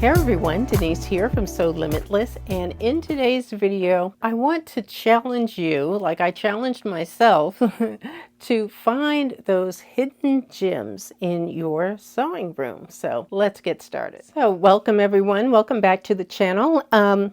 Hey everyone, Denise here from Sewlimitless, and in today's video I want to challenge you, like I challenged myself, to find those hidden gems in your sewing room. So let's get started. So welcome everyone, welcome back to the channel.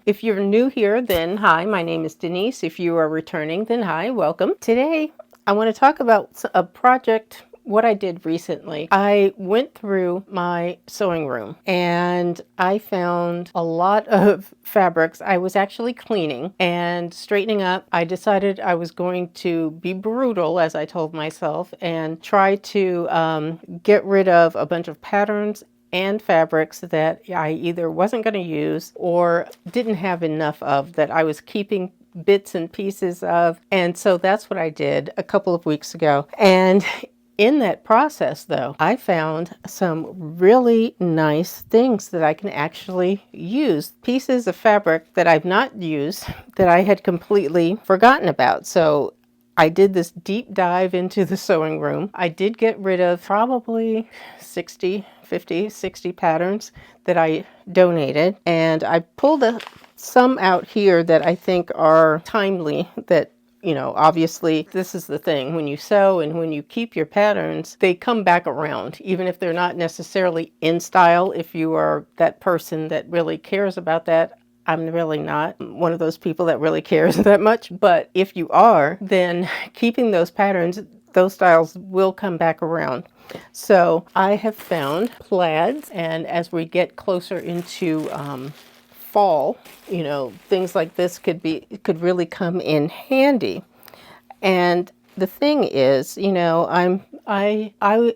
If you're new here, then hi, my name is Denise. If you are returning, then hi, welcome. Today I want to talk about a project what I did recently. I went through my sewing room and I found a lot of fabrics. I was actually cleaning and straightening up. I decided I was going to be brutal, as I told myself, and try to get rid of a bunch of patterns and fabrics that I either wasn't going to use or didn't have enough of, that I was keeping bits and pieces of. And so that's what I did a couple of weeks ago. And in that process, though, I found some really nice things that I can actually use. Pieces of fabric that I've not used that I had completely forgotten about. So I did this deep dive into the sewing room. I did get rid of probably 50, 60 patterns that I donated. And I pulled some out here that I think are timely, that obviously this is the thing. When you sew and when you keep your patterns, they come back around, even if they're not necessarily in style. If you are that person that really cares about that, I'm really not one of those people that really cares that much. But if you are, then keeping those patterns, those styles will come back around. So I have found plaids, and as we get closer into fall, things like this could really come in handy. And the thing is, I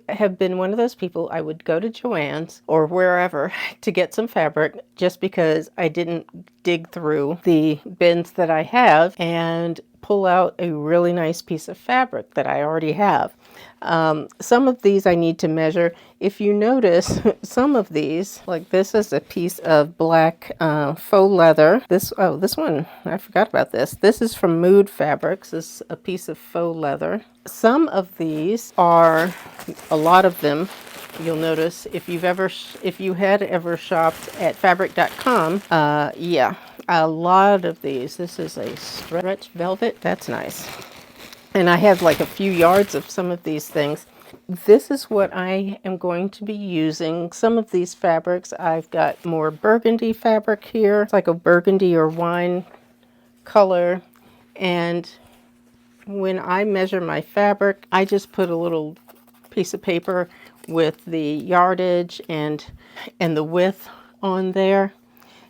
have been one of those people. I would go to Joann's or wherever to get some fabric just because I didn't dig through the bins that I have and pull out a really nice piece of fabric that I already have. Some of these I need to measure. If you notice, some of these, like this is a piece of black faux leather. This one, I forgot about this. This is from Mood Fabrics. This is a piece of faux leather. Some of these are, a lot of them, you'll notice if you had ever shopped at fabric.com, yeah, a lot of these. This is a stretch velvet. That's nice. And I have like a few yards of some of these things. This is what I am going to be using. Some of these fabrics, I've got more burgundy fabric here. It's like a burgundy or wine color. And when I measure my fabric, I just put a little piece of paper with the yardage and the width on there.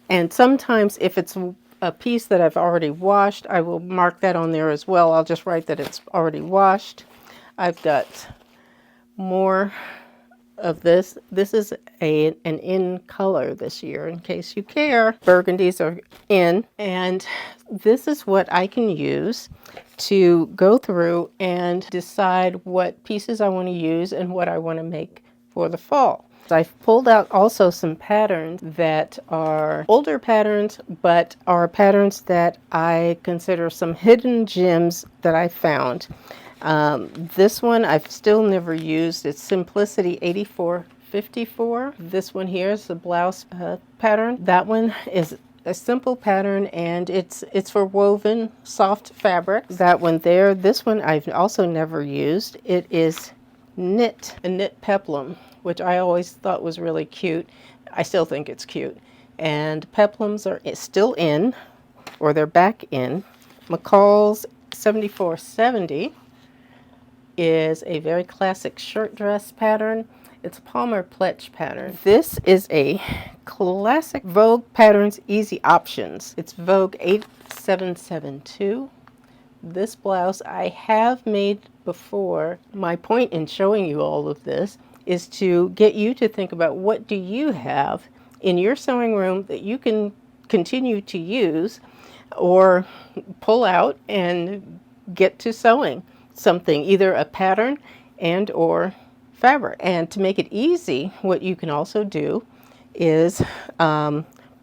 And sometimes if it's a piece that I've already washed, I will mark that on there as well. I'll just write that it's already washed. I've got more of this. This is an in color this year, in case you care. Burgundies are in, and this is what I can use to go through and decide what pieces I want to use and what I want to make for the fall. I've pulled out also some patterns that are older patterns, but are patterns that I consider some hidden gems that I found. This one I've still never used. It's Simplicity 8454. This one here is the blouse pattern. That one is a simple pattern, and it's for woven soft fabric. That one there. This one I've also never used. It is a knit peplum, which I always thought was really cute. I still think it's cute. And peplums are still in, or they're back in. McCall's 7470 is a very classic shirt dress pattern. It's a Palmer Pletch pattern. This is a classic Vogue Patterns Easy Options. It's Vogue 8772. This blouse I have made before. My point in showing you all of this is to get you to think about, what do you have in your sewing room that you can continue to use or pull out and get to sewing something, either a pattern and or fabric. And to make it easy, what you can also do is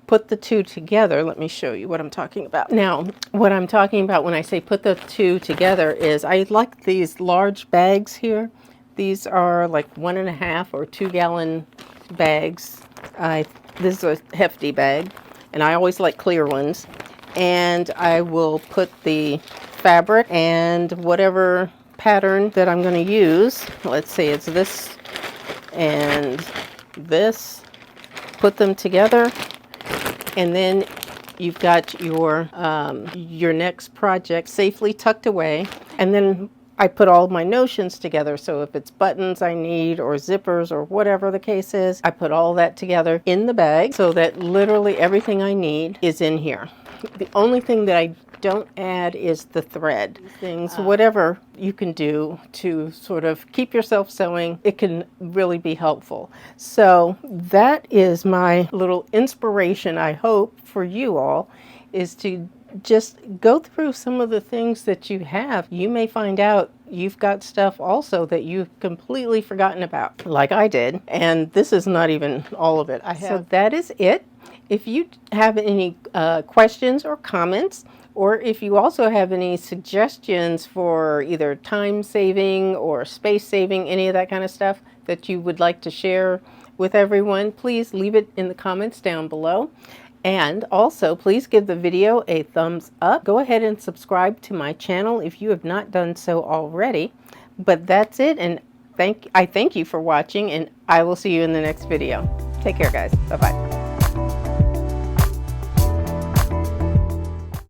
put the two together. Let me show you what I'm talking about. Now, what I'm talking about when I say put the two together is, I like these large bags here. These are like 1.5 or 2 gallon bags. I This is a hefty bag, and I always like clear ones. And I will put the fabric and whatever pattern that I'm going to use. Let's say it's this and this. Put them together, and then you've got your next project safely tucked away. And then I put all my notions together. So if it's buttons I need or zippers or whatever the case is, I put all that together in the bag so that literally everything I need is in here. The only thing that I don't add is the thread. Things, whatever you can do to sort of keep yourself sewing, it can really be helpful. So that is my little inspiration, I hope, for you all, is to just go through some of the things that you have. You may find out you've got stuff also that you've completely forgotten about, like I did. And this is not even all of it. So that is it. If you have any questions or comments, or if you also have any suggestions for either time saving or space saving, any of that kind of stuff that you would like to share with everyone, please leave it in the comments down below. And also, please give the video a thumbs up. Go ahead and subscribe to my channel if you have not done so already. But that's it, and I thank you for watching, and I will see you in the next video. Take care, guys. Bye-bye.